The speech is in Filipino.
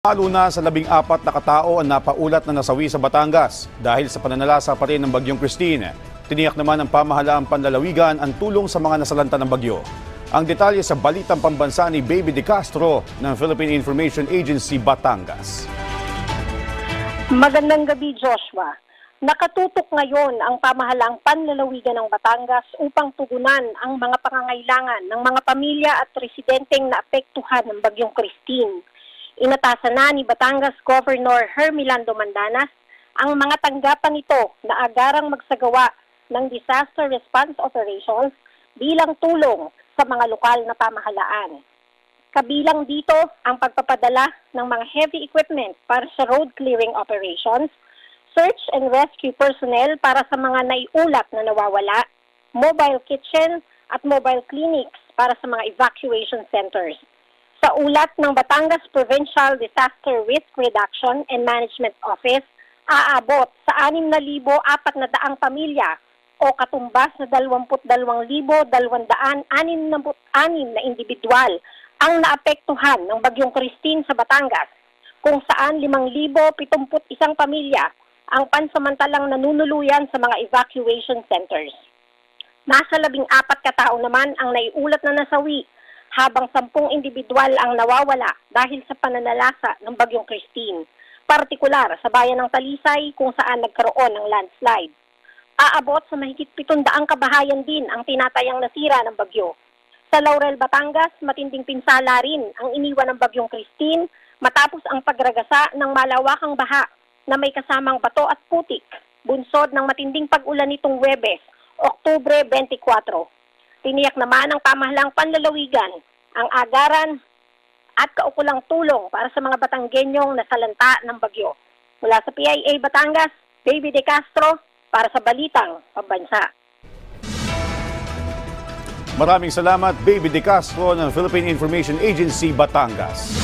Palo na sa 14 na katao ang napaulat na nasawi sa Batangas dahil sa pananalasa pa rin ng bagyong Christine. Tiniyak naman ng pamahalaang panlalawigan ang tulong sa mga nasalanta ng bagyo. Ang detalye sa balitang pambansa ni Baby De Castro ng Philippine Information Agency Batangas. Magandang gabi, Joshua. Nakatutok ngayon ang pamahalaang panlalawigan ng Batangas upang tugunan ang mga pangangailangan ng mga pamilya at residenteng naapektuhan ng bagyong Christine. Inatasan na ni Batangas Governor Hermelando Mandanas ang mga tanggapan ito na agarang magsagawa ng disaster response operations bilang tulong sa mga lokal na pamahalaan. Kabilang dito ang pagpapadala ng mga heavy equipment para sa road clearing operations, search and rescue personnel para sa mga naiulat na nawawala, mobile kitchen at mobile clinics para sa mga evacuation centers. Sa ulat ng Batangas Provincial Disaster Risk Reduction and Management Office, aabot sa 6,400 pamilya o katumbas na 22,266 na individual ang naapektuhan ng bagyong Christine sa Batangas, kung saan 5,071 pamilya ang pansamantalang nanunuluyan sa mga evacuation centers. Nasa 14 katao naman ang naiulat na nasawi, habang 10 individual ang nawawala dahil sa pananalasa ng bagyong Christine, partikular sa bayan ng Talisay kung saan nagkaroon ng landslide. Aabot sa mahigit 700 kabahayan din ang tinatayang nasira ng bagyo. Sa Laurel, Batangas, matinding pinsala rin ang iniwan ng bagyong Christine matapos ang pagragasa ng malawakang baha na may kasamang bato at putik, bunsod ng matinding pag-ulan nitong Huwebes, Oktubre 24. Tiniyak naman ng pamahalaang panlalawigan ang agaran at kaukulang tulong para sa mga Batanggenyong nasalanta ng bagyo. Mula sa PIA Batangas, Baby De Castro para sa Balitang Pambansa. Maraming salamat, Baby De Castro ng Philippine Information Agency Batangas.